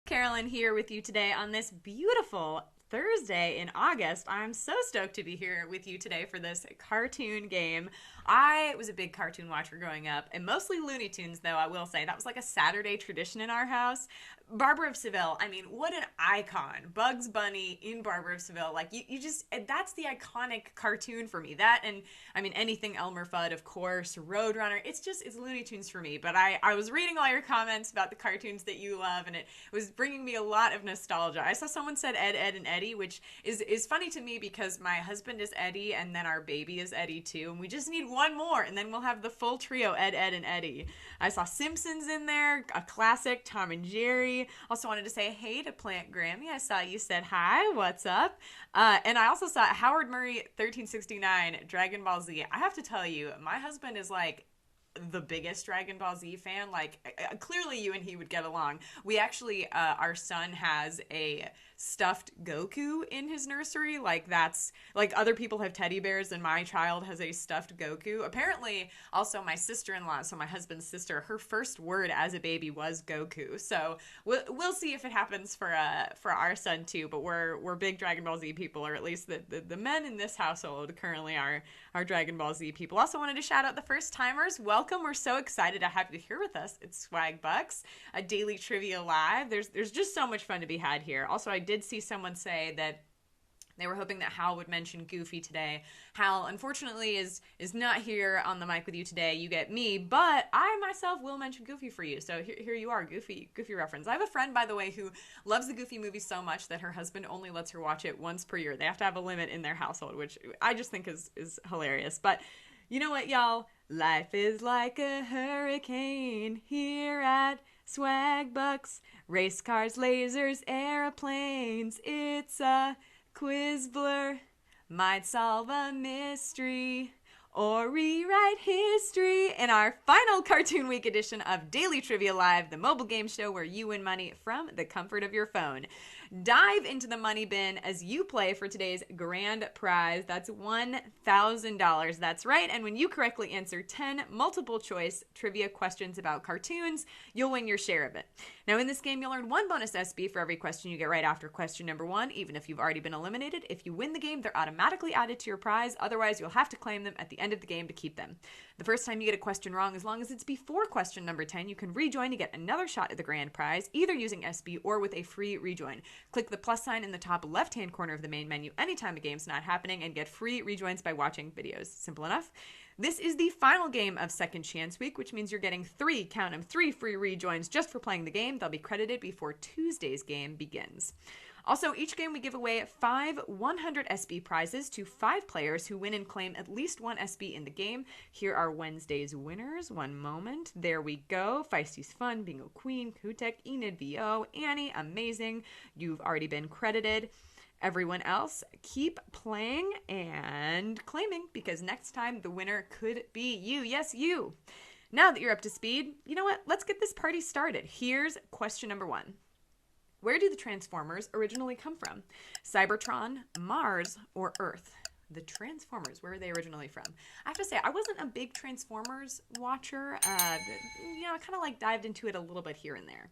Carolyn here with you today on this beautiful Thursday in August. I'm so stoked to be here with you today for this cartoon game. I was a big cartoon watcher growing up, and mostly Looney Tunes, though, I will say. That was like a Saturday tradition in our house. Barbara of Seville, I mean, what an icon. Bugs Bunny in Barbara of Seville. Like, you just, that's the iconic cartoon for me. That and, I mean, anything Elmer Fudd, of course, Roadrunner. It's Looney Tunes for me. But I was reading all your comments about the cartoons that you love, and it was bringing me a lot of nostalgia. I saw someone said Ed, Ed, and Eddie, which is funny to me because my husband is Eddie, and then our baby is Eddie, too. And we just need one more, and then we'll have the full trio, Ed, Ed, and Eddie. I saw Simpsons in there, a classic, Tom and Jerry. Also wanted to say hey to Plant Grammy. I saw you said hi. What's up? And I also saw Howard Murray 1369 Dragon Ball Z. I have to tell you, my husband is like the biggest Dragon Ball Z fan. Like, clearly you and he would get along. We actually, our son has a stuffed Goku in his nursery. Like, that's, like, other people have teddy bears and my child has a stuffed Goku. Apparently, also my sister-in-law, so my husband's sister, her first word as a baby was Goku. So we'll see if it happens for our son too, but we're big Dragon Ball Z people, or at least the men in this household currently are Dragon Ball Z people. Also wanted to shout out the first timers. Welcome. We're so excited to have you here with us. It's Swagbucks, a daily trivia live. There's just so much fun to be had here. Also, I did see someone say that they were hoping that Hal would mention Goofy today. Hal, unfortunately, is not here on the mic with you today. You get me, but I myself will mention Goofy for you. So here you are, Goofy reference. I have a friend, by the way, who loves the Goofy movie so much that her husband only lets her watch it once per year. They have to have a limit in their household, which I just think is hilarious. But you know what, y'all? Life is like a hurricane here at Swagbucks. Race cars, lasers, airplanes. It's a quiz blur. Might solve a mystery or rewrite history in our final Cartoon Week edition of Daily Trivia Live, the mobile game show where you win money from the comfort of your phone. Dive into the money bin as you play for today's grand prize. That's $1,000. That's right. And when you correctly answer 10 multiple choice trivia questions about cartoons, you'll win your share of it. Now, in this game, you'll earn one bonus SB for every question you get right after question number 1, even if you've already been eliminated. If you win the game, they're automatically added to your prize. Otherwise, you'll have to claim them at the end of the game to keep them. The first time you get a question wrong, as long as it's before question number 10, you can rejoin to get another shot at the grand prize, either using SB or with a free rejoin. Click the plus sign in the top left-hand corner of the main menu anytime a game's not happening and get free rejoins by watching videos. Simple enough. This is the final game of Second Chance Week, which means you're getting 3 free rejoins just for playing the game. They'll be credited before Tuesday's game begins. Also, each game we give away 5 100 SB prizes to 5 players who win and claim at least 1 SB in the game. Here are Wednesday's winners. One moment. There we go. Feisty's Fun, Bingo Queen, Kutek, Enid, VO, Annie, amazing. You've already been credited. Everyone else, keep playing and claiming, because next time the winner could be you. Yes, you. Now that you're up to speed, you know what? Let's get this party started. Here's question number 1. Where do the Transformers originally come from? Cybertron, Mars, or Earth? The Transformers, where are they originally from? I have to say, I wasn't a big Transformers watcher. I kind of like dived into it a little bit here and there.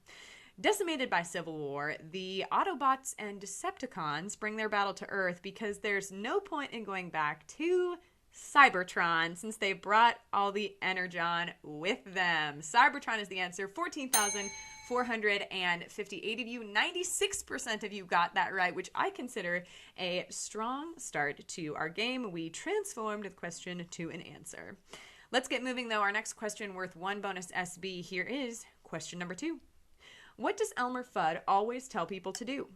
Decimated by Civil War, the Autobots and Decepticons bring their battle to Earth because there's no point in going back to Cybertron since they brought all the Energon with them. Cybertron is the answer. 14,458 of you. 96% of you got that right, which I consider a strong start to our game. We transformed the question to an answer. Let's get moving, though. Our next question worth 1 bonus SB. Here is question number 2. What does Elmer Fudd always tell people to do?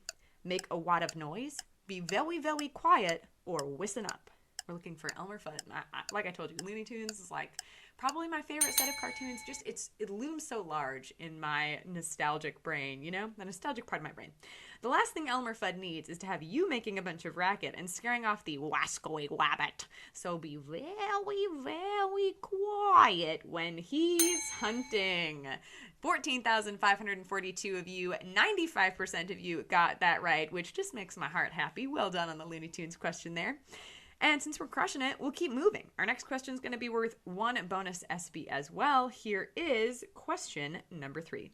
Make a wad of noise, be very, very quiet, or listen up? We're looking for Elmer Fudd. Like I told you, Looney Tunes is like probably my favorite set of cartoons. Just it looms so large in my nostalgic brain, you know? The nostalgic part of my brain. The last thing Elmer Fudd needs is to have you making a bunch of racket and scaring off the wascoey wabbit. So be very, very quiet when he's hunting. 14,542 of you, 95% of you got that right, which just makes my heart happy. Well done on the Looney Tunes question there. And since we're crushing it, we'll keep moving. Our next question is going to be worth 1 bonus SB as well. Here is question number 3.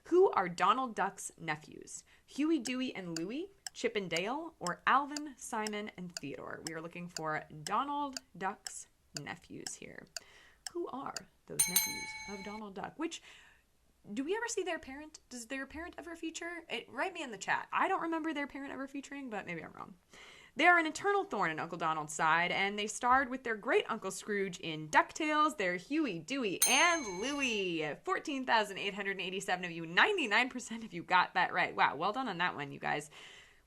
Who are Donald Duck's nephews? Huey, Dewey, and Louie, Chip and Dale, or Alvin, Simon, and Theodore? We are looking for Donald Duck's nephews here. Who are those nephews of Donald Duck? Which, do we ever see their parent? Does their parent ever feature? Write me in the chat. I don't remember their parent ever featuring, but maybe I'm wrong. They are an eternal thorn in Uncle Donald's side, and they starred with their great Uncle Scrooge in DuckTales. They're Huey, Dewey, and Louie. 14,887 of you. 99% of you got that right. Wow, well done on that one, you guys.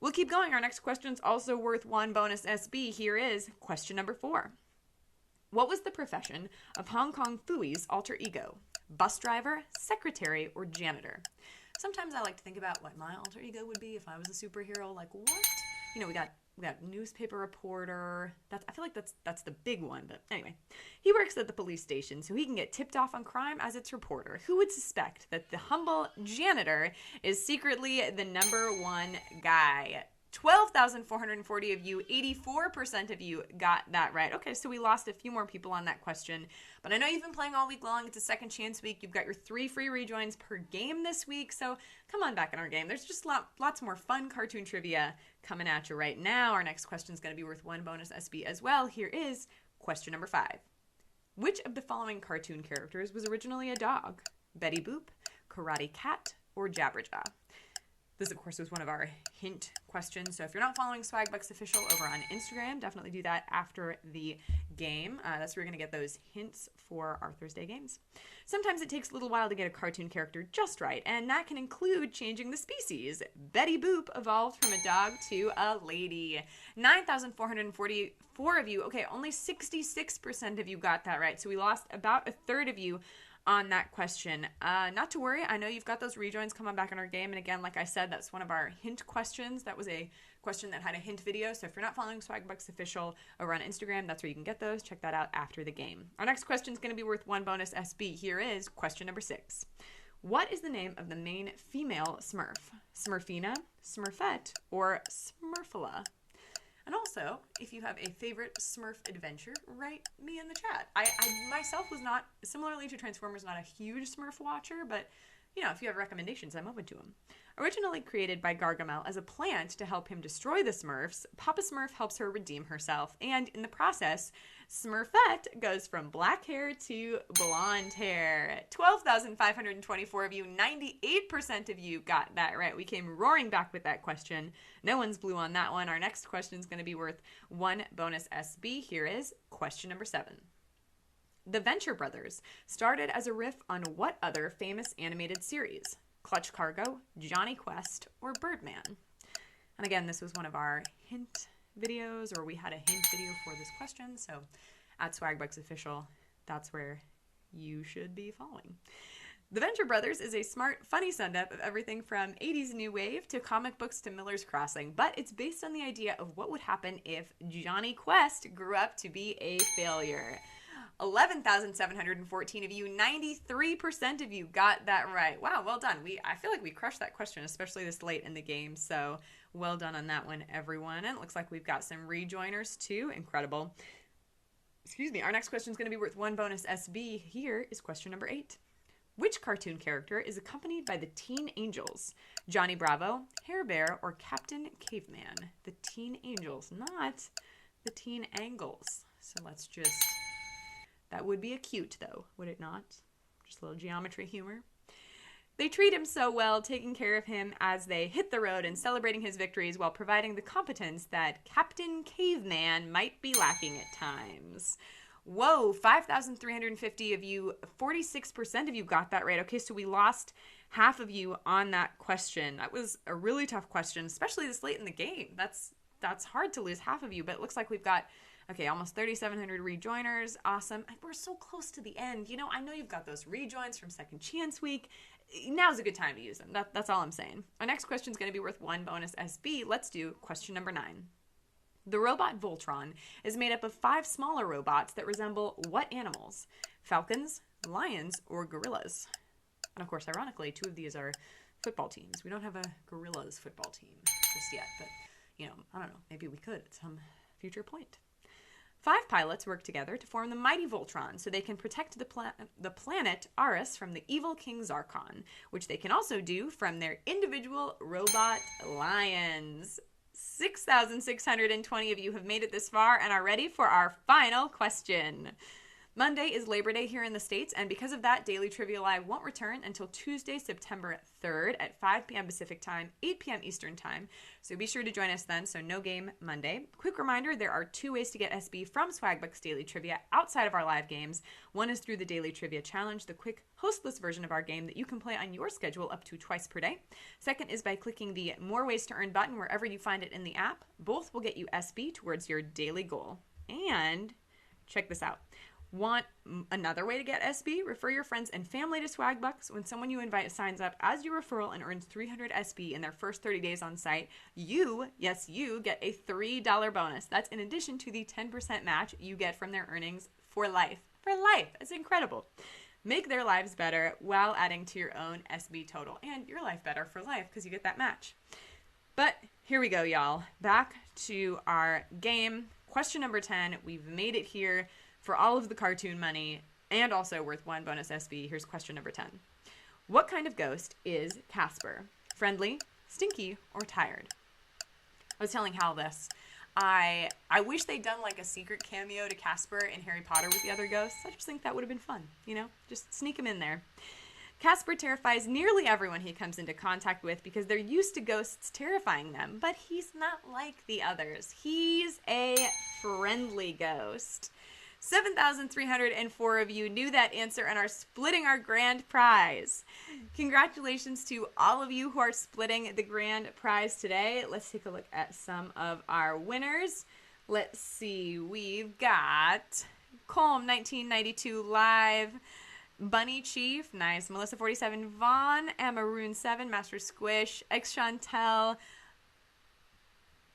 We'll keep going. Our next question's also worth 1 bonus SB. Here is question number 4. What was the profession of Hong Kong Phooey's alter ego? Bus driver, secretary, or janitor? Sometimes I like to think about what my alter ego would be if I was a superhero. Like, what? You know, we got newspaper reporter. I feel like that's the big one. But anyway, he works at the police station so he can get tipped off on crime as its reporter. Who would suspect that the humble janitor is secretly the #1 guy? 12,440 of you, 84% of you got that right. Okay, so we lost a few more people on that question, but I know you've been playing all week long. It's a second chance week. You've got your 3 free rejoins per game this week, so come on back in our game. There's just lots more fun cartoon trivia coming at you right now. Our next question is going to be worth 1 bonus SB as well. Here is question number 5. Which of the following cartoon characters was originally a dog? Betty Boop, Karate Cat, or Jabberjaw? This, of course, was one of our hint questions. So if you're not following Swagbucks Official over on Instagram, definitely do that after the game. That's where you're going to get those hints for our Thursday games. Sometimes it takes a little while to get a cartoon character just right, and that can include changing the species. Betty Boop evolved from a dog to a lady. 9,444 of you. Okay, only 66% of you got that right. So we lost about a third of you on that question. Not to worry, I know you've got those rejoins coming back in our game, and again, like I said, that's one of our hint questions. That was a question that had a hint video, so if you're not following Swagbucks Official over on Instagram, that's where you can get those. Check that out after the game. Our next question is going to be worth 1 bonus SB. Here is question number 6. What is the name of the main female Smurf? Smurfina, Smurfette, or Smurfula? And also, if you have a favorite Smurf adventure, write me in the chat. I myself was not, similarly to Transformers, not a huge Smurf watcher, but, you know, if you have recommendations, I'm open to them. Originally created by Gargamel as a plant to help him destroy the Smurfs, Papa Smurf helps her redeem herself, and in the process, Smurfette goes from black hair to blonde hair. 12,524 of you, 98% of you got that right. We came roaring back with that question. No one's blue on that one. Our next question is going to be worth 1 bonus SB. Here is question number 7. The Venture Brothers started as a riff on what other famous animated series? Clutch Cargo, Johnny Quest, or Birdman? And again, this was one of our hint videos, or we had a hint video for this question, so at Swagbucks Official, that's where you should be following. The Venture Brothers is a smart, funny send-up of everything from 80s new wave to comic books to Miller's Crossing, but it's based on the idea of what would happen if Johnny Quest grew up to be a failure. 11,714 of you, 93% of you got that right. Wow, well done. I feel like we crushed that question, especially this late in the game, so well done on that one, everyone. And it looks like we've got some rejoiners, too. Incredible. Excuse me. Our next question is going to be worth 1 bonus SB. Here is question number 8. Which cartoon character is accompanied by the Teen Angels? Johnny Bravo, Hair Bear, or Captain Caveman? The Teen Angels, not the Teen Angles. So let's just... That would be a cute, though, would it not? Just a little geometry humor. They treat him so well, taking care of him as they hit the road and celebrating his victories while providing the competence that Captain Caveman might be lacking at times. Whoa, 5,350 of you, 46% of you got that right. Okay, so we lost half of you on that question. That was a really tough question, especially this late in the game. That's hard to lose half of you, but it looks like we've got... Okay, almost 3,700 rejoiners. Awesome. We're so close to the end. You know, I know you've got those rejoins from Second Chance Week. Now's a good time to use them. That's all I'm saying. Our next question is going to be worth 1 bonus SB. Let's do question number 9. The robot Voltron is made up of 5 smaller robots that resemble what animals? Falcons, lions, or gorillas? And of course, ironically, 2 of these are football teams. We don't have a gorillas football team just yet, but, you know, I don't know. Maybe we could at some future point. 5 pilots work together to form the mighty Voltron so they can protect the planet Aris from the evil King Zarkon, which they can also do from their individual robot lions. 6,620 of you have made it this far and are ready for our final question. Monday is Labor Day here in the States, and because of that, Daily Trivia Live won't return until Tuesday, September 3rd at 5 p.m. Pacific Time, 8 p.m. Eastern Time. So be sure to join us then, so no game Monday. Quick reminder, there are 2 ways to get SB from Swagbucks Daily Trivia outside of our live games. One is through the Daily Trivia Challenge, the quick hostless version of our game that you can play on your schedule up to twice per day. Second is by clicking the More Ways to Earn button wherever you find it in the app. Both will get you SB towards your daily goal. And check this out. Want another way to get SB? Refer your friends and family to Swagbucks. When someone you invite signs up as your referral and earns 300 SB in their first 30 days on site, you get a $3 bonus. That's in addition to the 10% match you get from their earnings for life. For life. It's incredible. Make their lives better while adding to your own SB total and your life better for life because you get that match. But here we go, y'all. Back to our game. Question number 10. We've made it here for all of the cartoon money and also worth 1 bonus SB. Here's question number 10. What kind of ghost is Casper? Friendly, stinky, or tired? I was telling Hal this. I wish they'd done like a secret cameo to Casper in Harry Potter with the other ghosts. I just think that would have been fun, you know? Just sneak him in there. Casper terrifies nearly everyone he comes into contact with because they're used to ghosts terrifying them, but he's not like the others. He's a friendly ghost. 7,304 of you knew that answer and are splitting our grand prize. Congratulations to all of you who are splitting the grand prize today. Let's take a look at some of our winners. Let's see. We've got Colm 1992 Live, Bunny Chief, nice, Melissa 47 Vaughn, Emma Rune 7, Master Squish, X Chantel.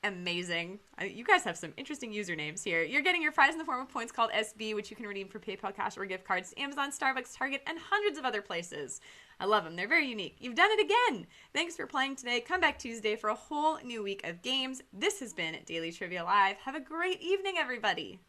Amazing. You guys have some interesting usernames here. You're getting your prize in the form of points called SB, which you can redeem for PayPal cash or gift cards to Amazon, Starbucks, Target, and hundreds of other places. I love them. They're very unique. You've done it again. Thanks for playing today. Come back Tuesday for a whole new week of games. This has been Daily Trivia Live. Have a great evening, everybody.